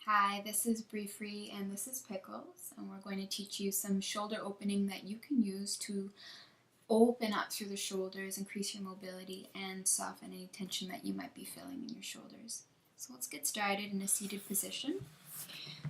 Hi, this is Bree Free and this is Pickles, and we're going to teach you some shoulder opening that you can use to open up through the shoulders, increase your mobility, and soften any tension that you might be feeling in your shoulders. So let's get started in a seated position.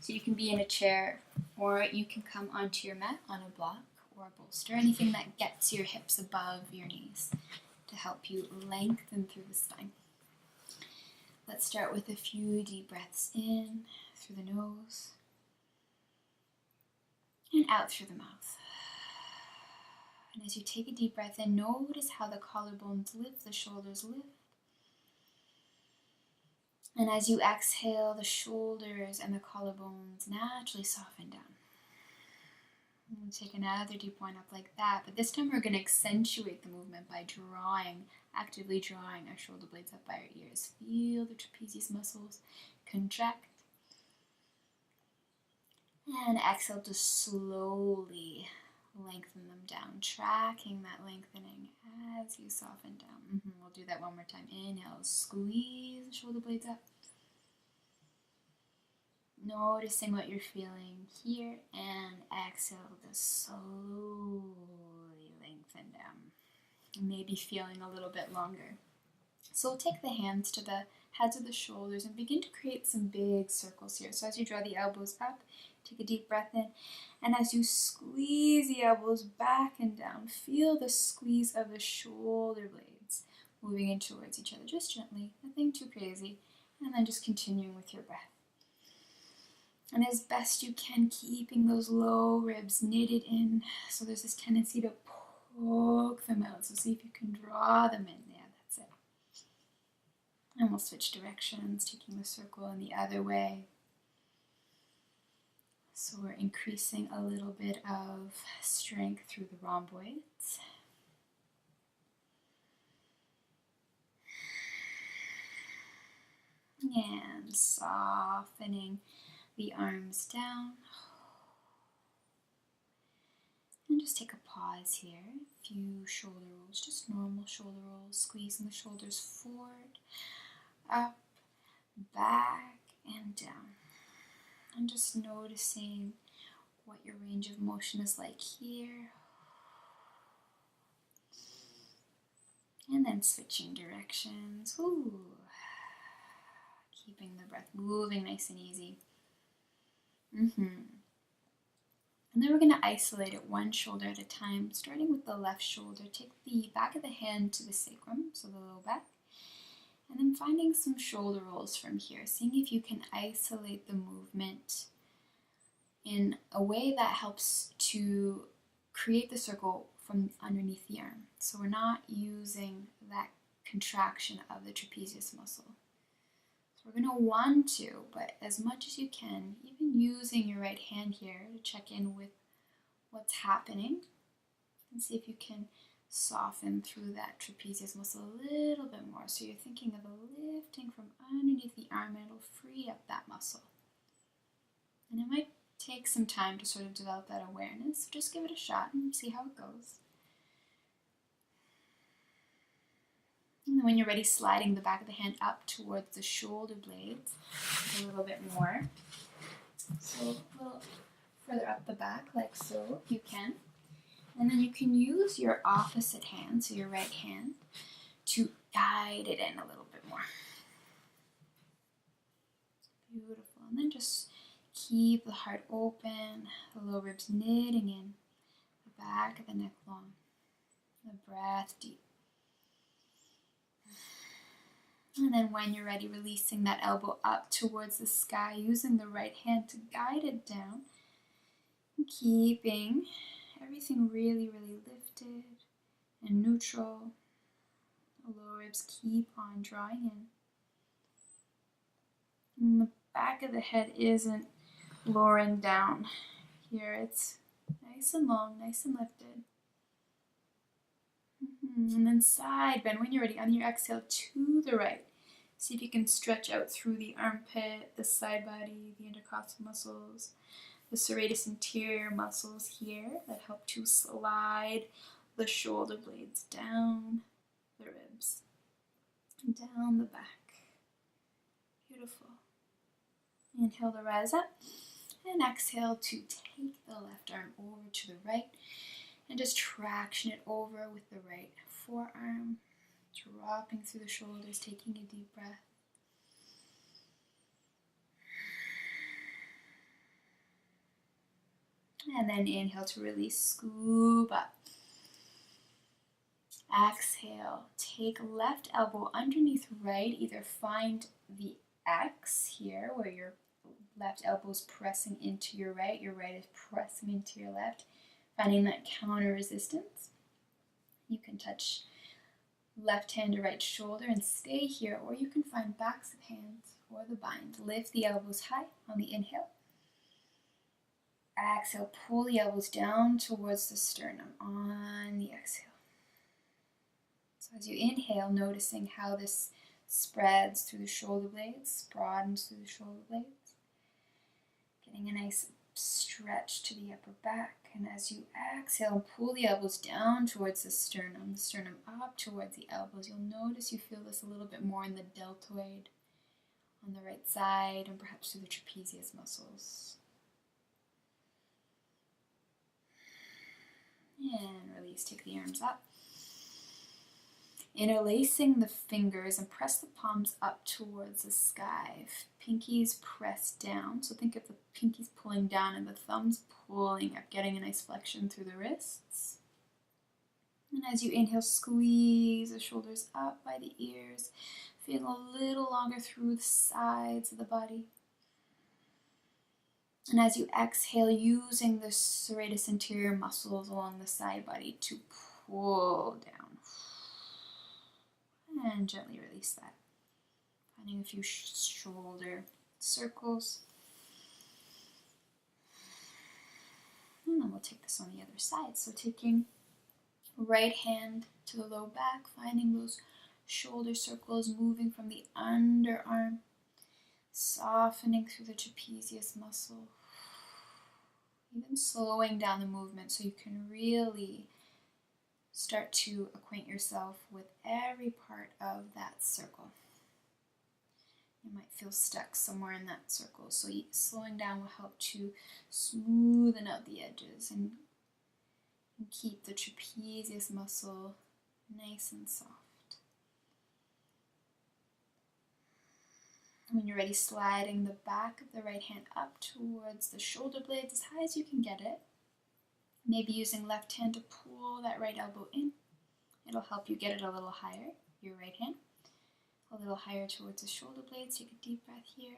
So you can be in a chair, or you can come onto your mat on a block or a bolster, anything that gets your hips above your knees to help you lengthen through the spine. Let's start with a few deep breaths in through the nose and out through the mouth. And as you take a deep breath in, notice how the collarbones lift, the shoulders lift. And as you exhale, the shoulders and the collarbones naturally soften down. And take another deep one up like that, but this time we're going to accentuate the movement by actively drawing our shoulder blades up by our ears. Feel the trapezius muscles contract. And exhale to slowly lengthen them down, tracking that lengthening as you soften down. We'll do that one more time. Inhale, squeeze the shoulder blades up. Noticing what you're feeling here, and exhale to slowly lengthen down. Maybe feeling a little bit longer. So we'll take the hands to the heads of the shoulders and begin to create some big circles here. So as you draw the elbows up, take a deep breath in, and as you squeeze the elbows back and down, feel the squeeze of the shoulder blades moving in towards each other, just gently, nothing too crazy, and then just continuing with your breath. And as best you can, keeping those low ribs knitted in, so there's this tendency to poke them out, so see if you can draw them in. Yeah, that's it. And we'll switch directions, taking the circle in the other way. So we're increasing a little bit of strength through the rhomboids. And softening the arms down. And just take a pause here. A few shoulder rolls, just normal shoulder rolls, squeezing the shoulders forward, up, back, and down. And just noticing what your range of motion is like here. And then switching directions. Ooh. Keeping the breath moving nice and easy. And then we're going to isolate it one shoulder at a time, starting with the left shoulder. Take the back of the hand to the sacrum, so the low back. And then finding some shoulder rolls from here, seeing if you can isolate the movement in a way that helps to create the circle from underneath the arm. So we're not using that contraction of the trapezius muscle. So we're going to want to, but as much as you can, even using your right hand here to check in with what's happening and see if you can soften through that trapezius muscle a little bit more. So you're thinking of a lifting from underneath the arm, and it'll free up that muscle. And it might take some time to sort of develop that awareness. So just give it a shot and see how it goes. And then when you're ready, sliding the back of the hand up towards the shoulder blades a little bit more. So a little further up the back, like so, if you can. And then you can use your opposite hand, so your right hand, to guide it in a little bit more. Beautiful. And then just keep the heart open, the low ribs knitting in, the back of the neck long, the breath deep. And then when you're ready, releasing that elbow up towards the sky, using the right hand to guide it down, and keeping everything really, really lifted and neutral. The lower ribs keep on drawing in. And the back of the head isn't lowering down. Here it's nice and long, nice and lifted. And then side bend when you're ready. On your exhale to the right. See if you can stretch out through the armpit, the side body, the intercostal muscles, the serratus anterior muscles here that help to slide the shoulder blades down the ribs, and down the back. Beautiful. Inhale to rise up, and exhale to take the left arm over to the right, and just traction it over with the right forearm, dropping through the shoulders, taking a deep breath. And then inhale to release, scoop up. Exhale, take left elbow underneath right, either find the X here where your left elbow is pressing into your right is pressing into your left, finding that counter resistance. You can touch left hand to right shoulder and stay here, or you can find backs of hands or the bind. Lift the elbows high on the inhale. Exhale, pull the elbows down towards the sternum on the exhale. So as you inhale, noticing how this spreads through the shoulder blades, broadens through the shoulder blades, getting a nice stretch to the upper back. And as you exhale, pull the elbows down towards the sternum up towards the elbows. You'll notice you feel this a little bit more in the deltoid on the right side and perhaps through the trapezius muscles. And release, take the arms up. Interlacing the fingers and press the palms up towards the sky. Pinkies press down. So think of the pinkies pulling down and the thumbs pulling up, getting a nice flexion through the wrists. And as you inhale, squeeze the shoulders up by the ears, feeling a little longer through the sides of the body. And as you exhale, using the serratus anterior muscles along the side body to pull down. And gently release that. Finding a few shoulder circles. And then we'll take this on the other side. So taking right hand to the low back, finding those shoulder circles, moving from the underarm, softening through the trapezius muscle. Even slowing down the movement so you can really start to acquaint yourself with every part of that circle. You might feel stuck somewhere in that circle, so slowing down will help to smoothen out the edges and keep the trapezius muscle nice and soft. When you're ready, sliding the back of the right hand up towards the shoulder blades as high as you can get it. Maybe using left hand to pull that right elbow in. It'll help you get it a little higher, your right hand. A little higher towards the shoulder blades. Take a deep breath here.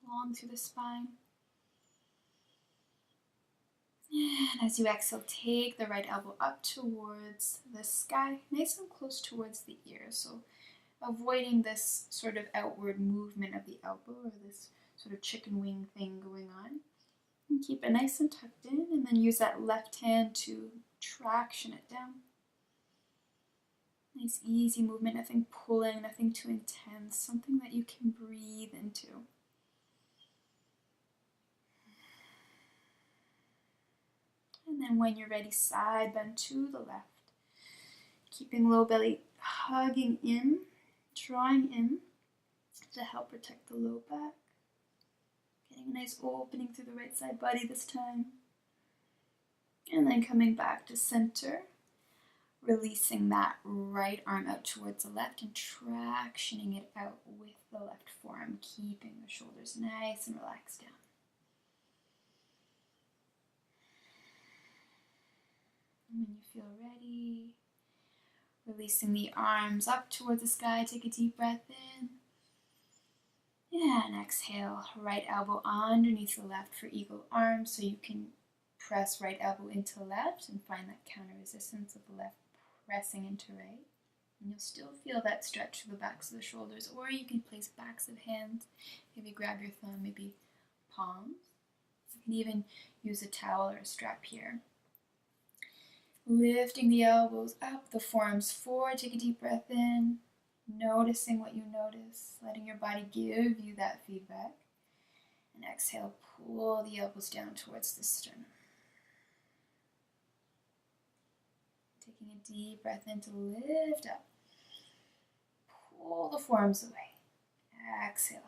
Long through the spine. And as you exhale, take the right elbow up towards the sky, nice and close towards the ear. So avoiding this sort of outward movement of the elbow or this sort of chicken wing thing going on. And keep it nice and tucked in, and then use that left hand to traction it down. Nice easy movement, nothing pulling, nothing too intense, something that you can breathe into. And then when you're ready, side bend to the left. Keeping low belly hugging in, drawing in to help protect the low back. Getting a nice opening through the right side body this time. And then coming back to center. Releasing that right arm out towards the left and tractioning it out with the left forearm, keeping the shoulders nice and relaxed down. And when you feel ready, releasing the arms up towards the sky, take a deep breath in. And exhale, right elbow underneath the left for eagle arm, so you can press right elbow into left and find that counter resistance of the left pressing into right. And you'll still feel that stretch through the backs of the shoulders, or you can place backs of hands, maybe grab your thumb, maybe palms. You can even use a towel or a strap here. Lifting the elbows up, the forearms forward, take a deep breath in, noticing what you notice, letting your body give you that feedback. And exhale, pull the elbows down towards the sternum. Taking a deep breath in to lift up. Pull the forearms away. Exhale.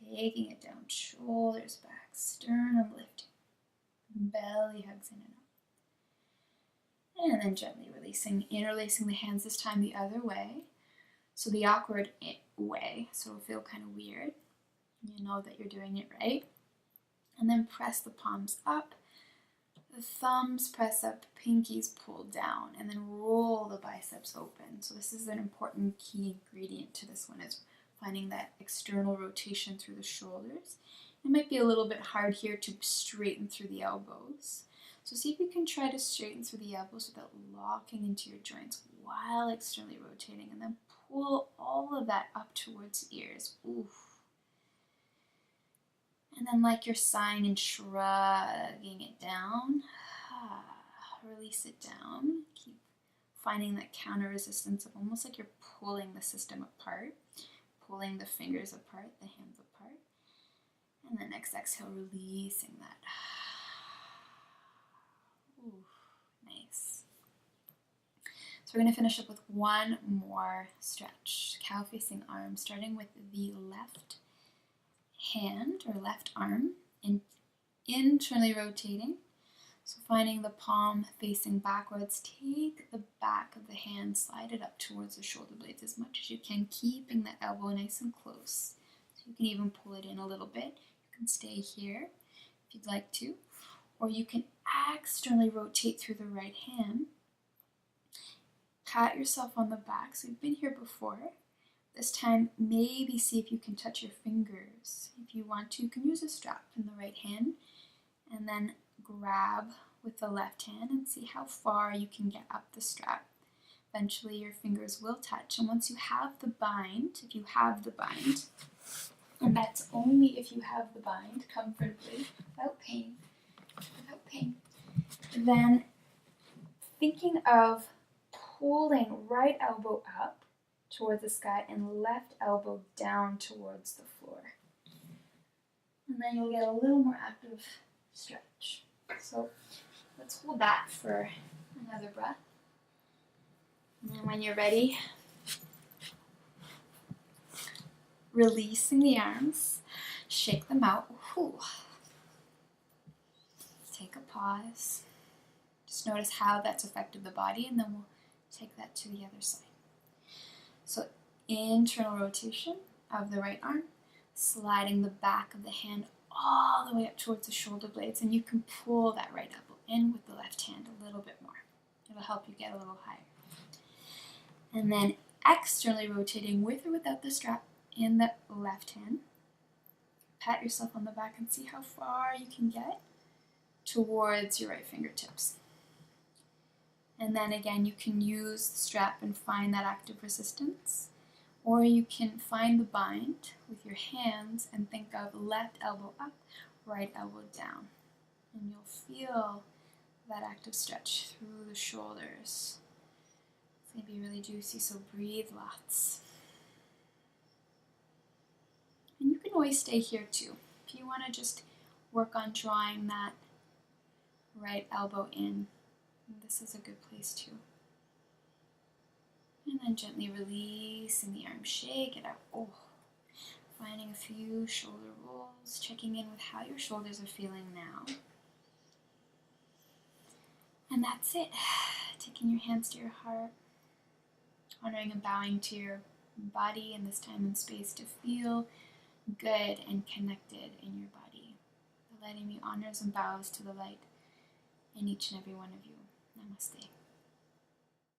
Taking it down, shoulders back, sternum lifting, belly hugs in and out. And then gently releasing, interlacing the hands, this time the other way. So the awkward way, so it'll feel kind of weird. You know that you're doing it right. And then press the palms up, the thumbs press up, pinkies pull down, and then roll the biceps open. So this is an important key ingredient to this one, is finding that external rotation through the shoulders. It might be a little bit hard here to straighten through the elbows. So see if you can try to straighten through the elbows without locking into your joints while externally rotating, and then pull all of that up towards ears. Oof. And then like you're sighing and shrugging it down. Release it down. Keep finding that counter resistance of almost like you're pulling the system apart, pulling the fingers apart, the hands apart. And then next exhale, releasing that. Ooh, nice. So we're going to finish up with one more stretch. Cow facing arms, starting with the left hand or left arm and internally rotating. So finding the palm facing backwards, take the back of the hand, slide it up towards the shoulder blades as much as you can, keeping the elbow nice and close. So you can even pull it in a little bit. You can stay here if you'd like to, or you can externally rotate through the right hand. Pat yourself on the back. So you've been here before. This time, maybe see if you can touch your fingers. If you want to, you can use a strap in the right hand and then grab with the left hand and see how far you can get up the strap. Eventually, your fingers will touch, and once you have the bind, if you have the bind, and that's only if you have the bind comfortably, without pain, then thinking of pulling right elbow up towards the sky and left elbow down towards the floor. And then you'll get a little more active stretch. So let's hold that for another breath. And then when you're ready, releasing the arms, shake them out. Whew. Take a pause. Just notice how that's affected the body, and then we'll take that to the other side. So internal rotation of the right arm, sliding the back of the hand all the way up towards the shoulder blades, and you can pull that right elbow in with the left hand a little bit more. It'll help you get a little higher. And then externally rotating with or without the strap in the left hand. Pat yourself on the back and see how far you can get towards your right fingertips. And then again, you can use the strap and find that active resistance, or you can find the bind with your hands and think of left elbow up, right elbow down. And you'll feel that active stretch through the shoulders. It's going to be really juicy, so breathe lots. And you can always stay here too. If you want to just work on drawing that right elbow in, this is a good place too. And then gently releasing the arm, shake it out. Oh, finding a few shoulder rolls, checking in with how your shoulders are feeling now. And that's it. Taking your hands to your heart, honoring and bowing to your body in this time and space to feel good and connected in your body. Letting me honors and bows to the light in each and every one of you. Namaste.